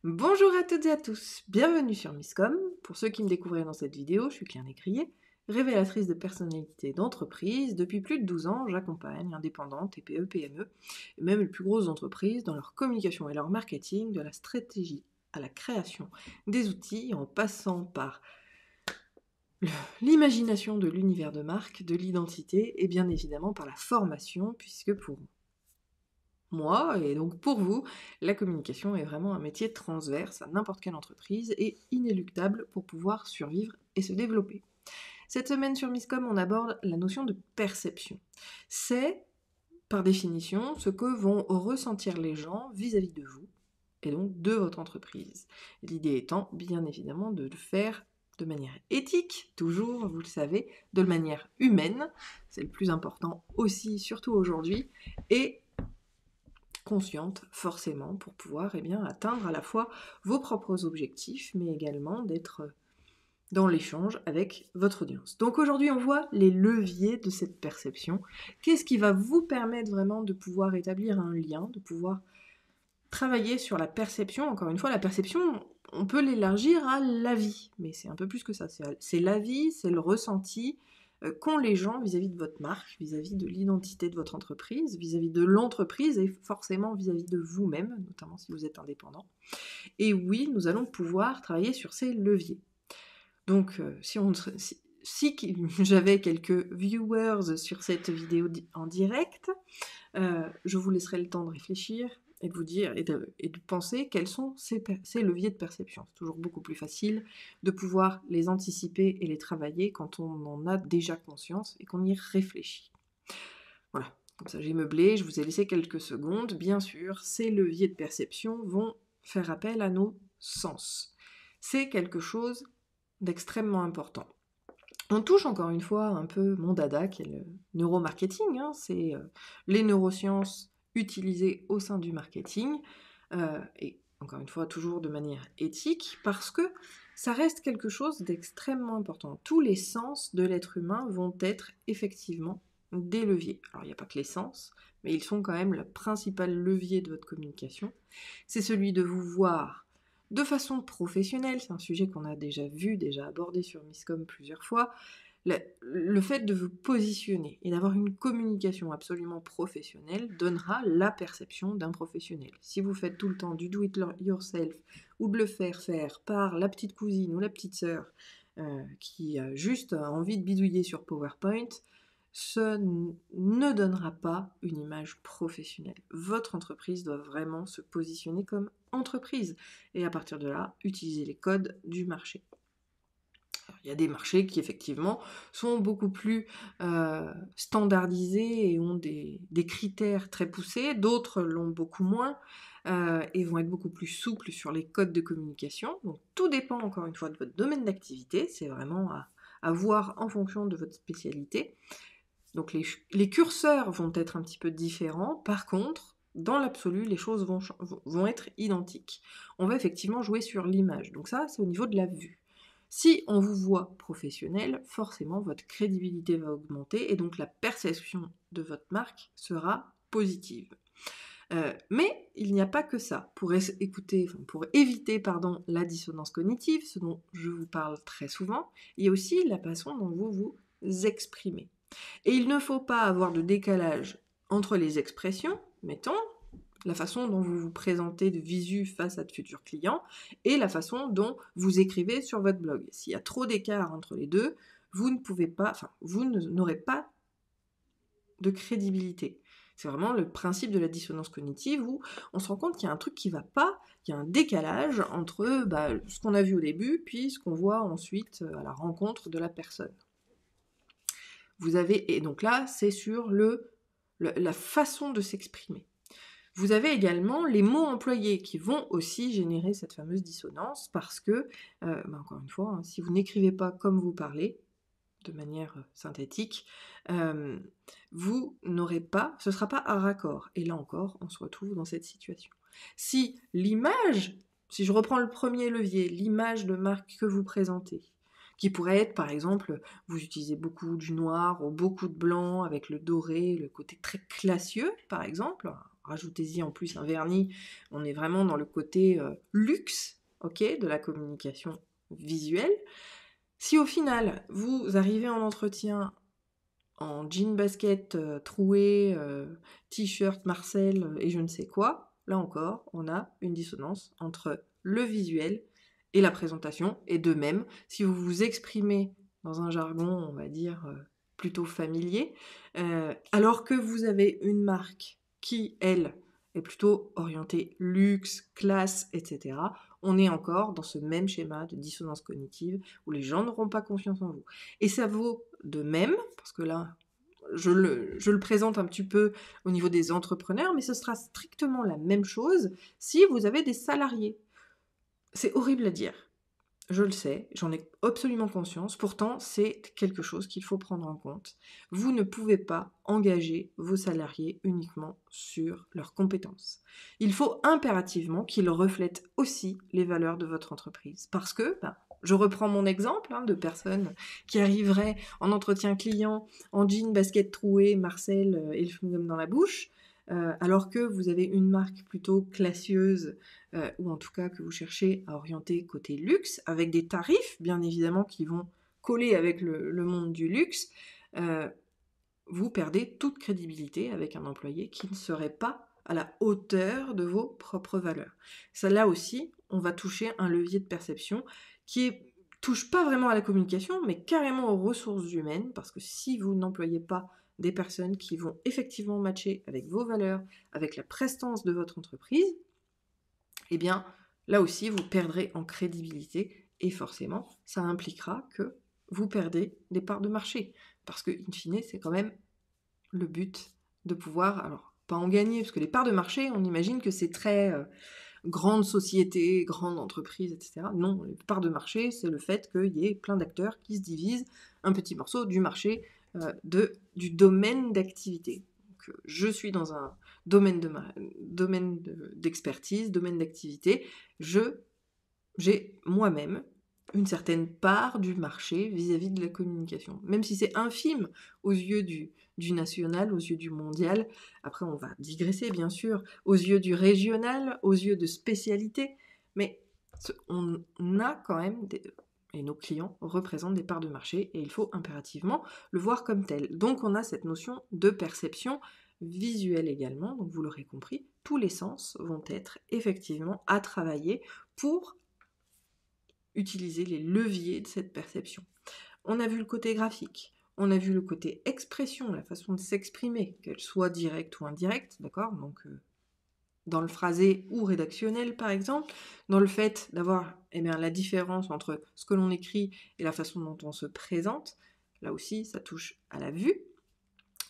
Bonjour à toutes et à tous, bienvenue sur Misscom. Pour ceux qui me découvriraient dans cette vidéo, je suis Claire Nécrier, révélatrice de personnalité d'entreprise. Depuis plus de 12 ans, j'accompagne indépendantes, TPE, PME, et même les plus grosses entreprises dans leur communication et leur marketing, de la stratégie à la création des outils, en passant par l'imagination de l'univers de marque, de l'identité, et bien évidemment par la formation, puisque pour moi, et donc pour vous, la communication est vraiment un métier transverse à n'importe quelle entreprise et inéluctable pour pouvoir survivre et se développer. Cette semaine sur Misscom, on aborde la notion de perception. C'est, par définition, ce que vont ressentir les gens vis-à-vis de vous et donc de votre entreprise. L'idée étant, bien évidemment, de le faire de manière éthique, toujours, vous le savez, de manière humaine, c'est le plus important aussi, surtout aujourd'hui, et consciente, forcément, pour pouvoir atteindre à la fois vos propres objectifs, mais également d'être dans l'échange avec votre audience. Donc aujourd'hui, on voit les leviers de cette perception. Qu'est-ce qui va vous permettre vraiment de pouvoir établir un lien, de pouvoir travailler sur la perception. Encore une fois, la perception, on peut l'élargir à la vie, mais c'est un peu plus que ça. C'est la vie, c'est le ressenti qu'ont les gens vis-à-vis de votre marque, vis-à-vis de l'identité de votre entreprise, vis-à-vis de l'entreprise et forcément vis-à-vis de vous-même, notamment si vous êtes indépendant. Et oui, nous allons pouvoir travailler sur ces leviers. Donc, si j'avais quelques viewers sur cette vidéo en direct, je vous laisserai le temps de réfléchir et de vous dire et de penser quels sont ces leviers de perception. C'est toujours beaucoup plus facile de pouvoir les anticiper et les travailler quand on en a déjà conscience et qu'on y réfléchit. Voilà, comme ça j'ai meublé, je vous ai laissé quelques secondes. Bien sûr, ces leviers de perception vont faire appel à nos sens. C'est quelque chose d'extrêmement important. On touche encore une fois un peu mon dada qui est le neuromarketing, c'est les neurosciences utilisées au sein du marketing, et encore une fois toujours de manière éthique, parce que ça reste quelque chose d'extrêmement important. Tous les sens de l'être humain vont être effectivement des leviers. Alors il n'y a pas que les sens, mais ils sont quand même le principal levier de votre communication. C'est celui de vous voir de façon professionnelle, c'est un sujet qu'on a déjà vu, déjà abordé sur Misscom plusieurs fois, le fait de vous positionner et d'avoir une communication absolument professionnelle donnera la perception d'un professionnel. Si vous faites tout le temps du do it yourself ou de le faire par la petite cousine ou la petite sœur qui a juste envie de bidouiller sur PowerPoint, ce ne donnera pas une image professionnelle. Votre entreprise doit vraiment se positionner comme entreprise et à partir de là, utiliser les codes du marché. Alors, il y a des marchés qui effectivement sont beaucoup plus standardisés et ont des critères très poussés, d'autres l'ont beaucoup moins et vont être beaucoup plus souples sur les codes de communication. Donc tout dépend encore une fois de votre domaine d'activité, c'est vraiment à voir en fonction de votre spécialité. Donc les curseurs vont être un petit peu différents, par contre, dans l'absolu, les choses vont être identiques. On va effectivement jouer sur l'image, donc ça c'est au niveau de la vue. Si on vous voit professionnel, forcément votre crédibilité va augmenter et donc la perception de votre marque sera positive. Mais il n'y a pas que ça. Pour éviter la dissonance cognitive, ce dont je vous parle très souvent, il y a aussi la façon dont vous vous exprimez. Et il ne faut pas avoir de décalage entre les expressions, mettons, la façon dont vous vous présentez de visu face à de futurs clients et la façon dont vous écrivez sur votre blog. S'il y a trop d'écart entre les deux, vous n'aurez pas de crédibilité. C'est vraiment le principe de la dissonance cognitive où on se rend compte qu'il y a un truc qui ne va pas, qu'il y a un décalage entre ce qu'on a vu au début puis ce qu'on voit ensuite à la rencontre de la personne. Et donc là, c'est sur la façon de s'exprimer. Vous avez également les mots employés qui vont aussi générer cette fameuse dissonance parce que, encore une fois, si vous n'écrivez pas comme vous parlez, de manière synthétique, vous n'aurez pas, ce ne sera pas à raccord. Et là encore, on se retrouve dans cette situation. Si je reprends le premier levier, l'image de marque que vous présentez, qui pourrait être, par exemple, vous utilisez beaucoup du noir ou beaucoup de blanc avec le doré, le côté très classieux, par exemple, rajoutez-y en plus un vernis, on est vraiment dans le côté luxe, ok, de la communication visuelle. Si au final, vous arrivez en entretien en jean basket troué, t-shirt Marcel et je ne sais quoi, là encore, on a une dissonance entre le visuel et la présentation, et de même, si vous vous exprimez dans un jargon, on va dire, plutôt familier, alors que vous avez une marque qui, elle, est plutôt orientée luxe, classe, etc., on est encore dans ce même schéma de dissonance cognitive où les gens n'auront pas confiance en vous. Et ça vaut de même, parce que là, je le présente un petit peu au niveau des entrepreneurs, mais ce sera strictement la même chose si vous avez des salariés. C'est horrible à dire, je le sais, j'en ai absolument conscience, pourtant c'est quelque chose qu'il faut prendre en compte. Vous ne pouvez pas engager vos salariés uniquement sur leurs compétences. Il faut impérativement qu'ils reflètent aussi les valeurs de votre entreprise. Parce que, je reprends mon exemple de personnes qui arriveraient en entretien client en jean, basket troué, Marcel et le chewing-gum dans la bouche, alors que vous avez une marque plutôt classieuse, ou en tout cas que vous cherchez à orienter côté luxe, avec des tarifs bien évidemment qui vont coller avec le monde du luxe, vous perdez toute crédibilité avec un employé qui ne serait pas à la hauteur de vos propres valeurs. Ça, là aussi, on va toucher un levier de perception qui touche pas vraiment à la communication, mais carrément aux ressources humaines, parce que si vous n'employez pas des personnes qui vont effectivement matcher avec vos valeurs, avec la prestance de votre entreprise, eh bien, là aussi, vous perdrez en crédibilité, et forcément, ça impliquera que vous perdez des parts de marché. Parce que, in fine, c'est quand même le but de pouvoir, alors, pas en gagner, parce que les parts de marché, on imagine que c'est très grande société, grande entreprise, etc. Non, les parts de marché, c'est le fait qu'il y ait plein d'acteurs qui se divisent un petit morceau du marché du domaine d'activité. Donc, je suis dans un domaine d'expertise, domaine d'activité, j'ai moi-même une certaine part du marché vis-à-vis de la communication. Même si c'est infime aux yeux du national, aux yeux du mondial, après on va digresser bien sûr, aux yeux du régional, aux yeux de spécialité, mais on a quand même et nos clients représentent des parts de marché et il faut impérativement le voir comme tel. Donc on a cette notion de perception visuelle également, donc vous l'aurez compris, tous les sens vont être effectivement à travailler pour utiliser les leviers de cette perception. On a vu le côté graphique, on a vu le côté expression, la façon de s'exprimer, qu'elle soit directe ou indirecte, d'accord ? Donc dans le phrasé ou rédactionnel par exemple, dans le fait d'avoir la différence entre ce que l'on écrit et la façon dont on se présente, là aussi ça touche à la vue.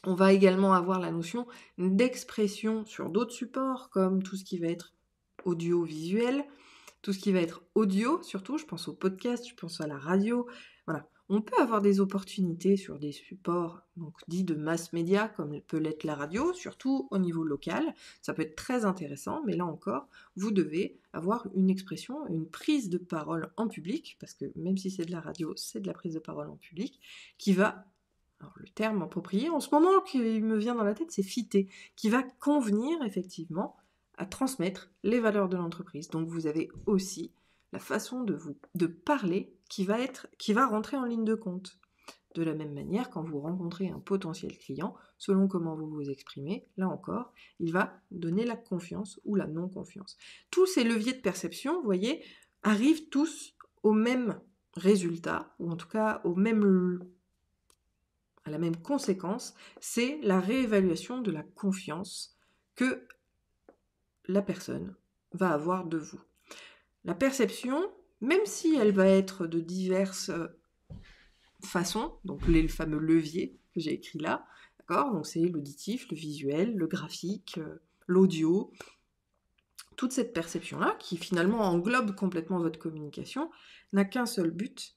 On va également avoir la notion d'expression sur d'autres supports, comme tout ce qui va être audiovisuel, tout ce qui va être audio, surtout, je pense au podcast, je pense à la radio, voilà. On peut avoir des opportunités sur des supports donc, dits de mass média, comme peut l'être la radio, surtout au niveau local. Ça peut être très intéressant, mais là encore, vous devez avoir une expression, une prise de parole en public, parce que même si c'est de la radio, c'est de la prise de parole en public, qui va, alors le terme approprié en ce moment qui me vient dans la tête, c'est fitter, qui va convenir effectivement à transmettre les valeurs de l'entreprise. Donc vous avez aussi la façon de parler qui va rentrer en ligne de compte. De la même manière, quand vous rencontrez un potentiel client, selon comment vous vous exprimez, là encore, il va donner la confiance ou la non-confiance. Tous ces leviers de perception, vous voyez, arrivent tous au même résultat, ou en tout cas à la même conséquence, c'est la réévaluation de la confiance que la personne va avoir de vous. La perception, même si elle va être de diverses façons, donc les fameux leviers que j'ai écrits là, d'accord ? Donc c'est l'auditif, le visuel, le graphique, l'audio, toute cette perception-là, qui finalement englobe complètement votre communication, n'a qu'un seul but,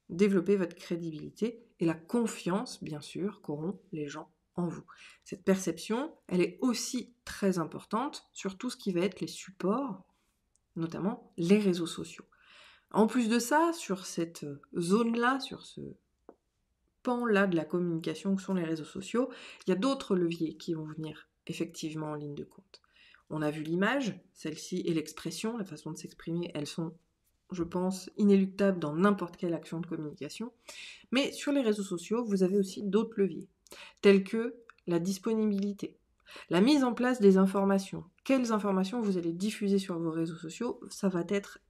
développer votre crédibilité et la confiance, bien sûr, qu'auront les gens en vous. Cette perception, elle est aussi très importante sur tout ce qui va être les supports, notamment les réseaux sociaux. En plus de ça, sur cette zone-là, sur ce pan-là de la communication que sont les réseaux sociaux, il y a d'autres leviers qui vont venir effectivement en ligne de compte. On a vu l'image, celle-ci, et l'expression, la façon de s'exprimer, elles sont, je pense, inéluctables dans n'importe quelle action de communication. Mais sur les réseaux sociaux, vous avez aussi d'autres leviers, tels que la disponibilité, la mise en place des informations. Quelles informations vous allez diffuser sur vos réseaux sociaux, ça va être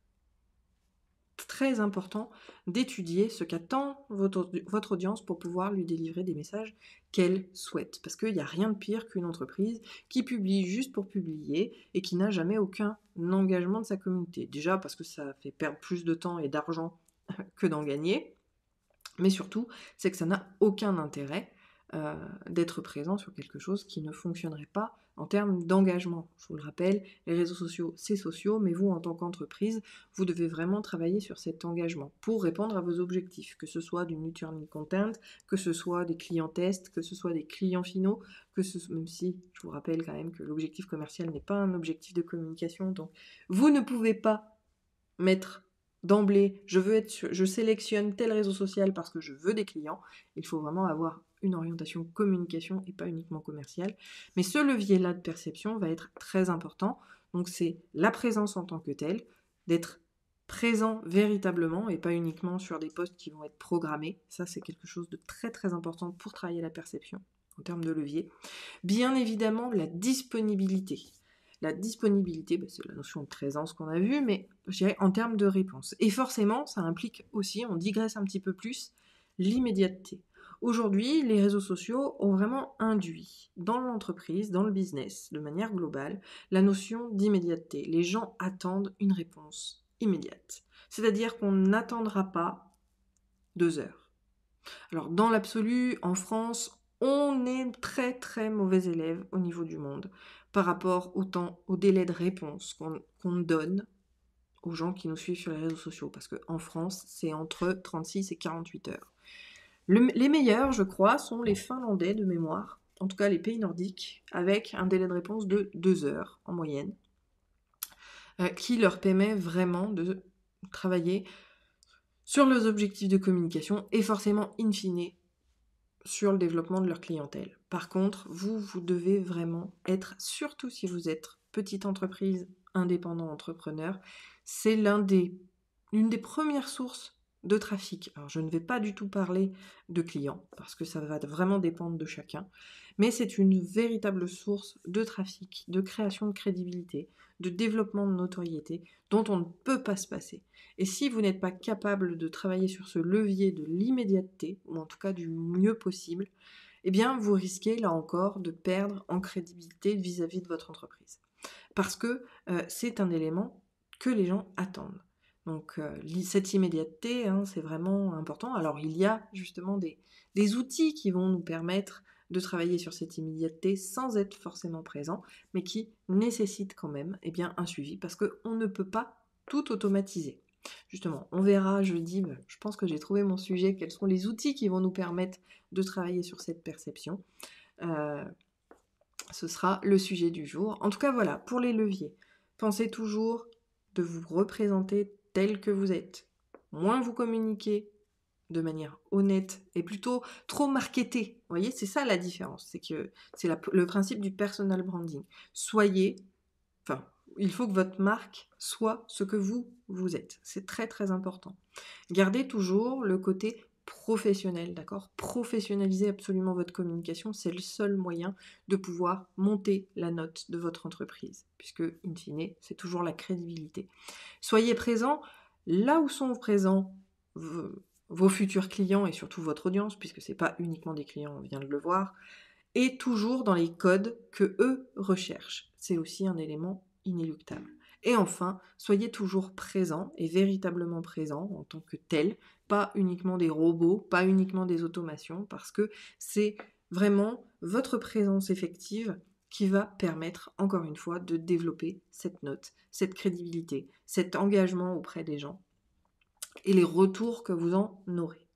très important d'étudier ce qu'attend votre audience pour pouvoir lui délivrer des messages qu'elle souhaite. Parce qu'il n'y a rien de pire qu'une entreprise qui publie juste pour publier et qui n'a jamais aucun engagement de sa communauté. Déjà parce que ça fait perdre plus de temps et d'argent que d'en gagner, mais surtout, c'est que ça n'a aucun intérêt d'être présent sur quelque chose qui ne fonctionnerait pas en termes d'engagement. Je vous le rappelle, les réseaux sociaux, c'est sociaux, mais vous, en tant qu'entreprise, vous devez vraiment travailler sur cet engagement pour répondre à vos objectifs, que ce soit du nurturing content, que ce soit des clients tests, que ce soit des clients finaux, même si je vous rappelle quand même que l'objectif commercial n'est pas un objectif de communication, donc vous ne pouvez pas mettre d'emblée, je sélectionne tel réseau social parce que je veux des clients. Il faut vraiment avoir une orientation communication et pas uniquement commerciale. Mais ce levier-là de perception va être très important. Donc c'est la présence en tant que telle, d'être présent véritablement et pas uniquement sur des posts qui vont être programmés. Ça, c'est quelque chose de très très important pour travailler la perception en termes de levier. Bien évidemment, la disponibilité. La disponibilité, c'est la notion de présence qu'on a vue, mais je dirais en termes de réponse. Et forcément, ça implique aussi, on digresse un petit peu plus, l'immédiateté. Aujourd'hui, les réseaux sociaux ont vraiment induit dans l'entreprise, dans le business, de manière globale, la notion d'immédiateté. Les gens attendent une réponse immédiate. C'est-à-dire qu'on n'attendra pas 2 heures. Alors, dans l'absolu, en France, on est très très mauvais élève au niveau du monde par rapport au délai de réponse qu'on donne aux gens qui nous suivent sur les réseaux sociaux. Parce qu'en France, c'est entre 36 et 48 heures. Les meilleurs, je crois, sont les Finlandais de mémoire, en tout cas les pays nordiques, avec un délai de réponse de 2 heures en moyenne, qui leur permet vraiment de travailler sur leurs objectifs de communication et forcément, in fine, sur le développement de leur clientèle. Par contre, vous devez vraiment être, surtout si vous êtes petite entreprise, indépendant, entrepreneur, c'est l'une des premières sources de trafic. Alors, je ne vais pas du tout parler de clients, parce que ça va vraiment dépendre de chacun, mais c'est une véritable source de trafic, de création de crédibilité, de développement de notoriété, dont on ne peut pas se passer. Et si vous n'êtes pas capable de travailler sur ce levier de l'immédiateté, ou en tout cas du mieux possible, eh bien vous risquez là encore de perdre en crédibilité vis-à-vis de votre entreprise. Parce que c'est un élément que les gens attendent. Donc cette immédiateté, c'est vraiment important. Alors il y a justement des outils qui vont nous permettre de travailler sur cette immédiateté sans être forcément présent, mais qui nécessitent quand même un suivi, parce qu'on ne peut pas tout automatiser. Justement, on verra jeudi, je pense que j'ai trouvé mon sujet, quels sont les outils qui vont nous permettre de travailler sur cette perception. Ce sera le sujet du jour. En tout cas, voilà, pour les leviers, pensez toujours de vous représenter tel que vous êtes. Moins vous communiquez de manière honnête et plutôt trop marketé. Vous voyez, c'est ça la différence. C'est que c'est le principe du personal branding. Il faut que votre marque soit ce que vous êtes. C'est très très important. Gardez toujours le côté professionnel, d'accord ? Professionnalisez absolument votre communication, c'est le seul moyen de pouvoir monter la note de votre entreprise, puisque, in fine, c'est toujours la crédibilité. Soyez présents là où sont présents vos futurs clients et surtout votre audience, puisque c'est pas uniquement des clients, on vient de le voir, et toujours dans les codes que eux recherchent. C'est aussi un élément inéluctable. Et enfin, soyez toujours présents et véritablement présents en tant que tel, pas uniquement des robots, pas uniquement des automations, parce que c'est vraiment votre présence effective qui va permettre, encore une fois, de développer cette note, cette crédibilité, cet engagement auprès des gens et les retours que vous en aurez.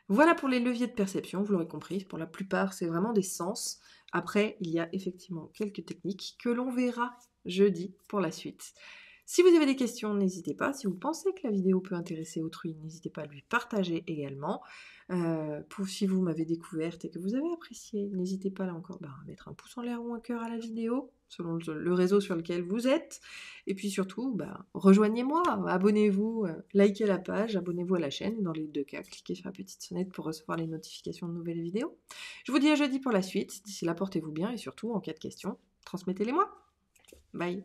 Voilà pour les leviers de perception, vous l'aurez compris, pour la plupart c'est vraiment des sens. Après, il y a effectivement quelques techniques que l'on verra jeudi pour la suite. Si vous avez des questions, n'hésitez pas. Si vous pensez que la vidéo peut intéresser autrui, n'hésitez pas à lui partager également. Si vous m'avez découverte et que vous avez apprécié, n'hésitez pas là encore à mettre un pouce en l'air ou un cœur à la vidéo. selon le réseau sur lequel vous êtes. Et puis surtout, rejoignez-moi, abonnez-vous, likez la page, abonnez-vous à la chaîne. Dans les 2 cas, cliquez sur la petite sonnette pour recevoir les notifications de nouvelles vidéos. Je vous dis à jeudi pour la suite. D'ici là, portez-vous bien et surtout, en cas de questions, transmettez-les moi. Bye.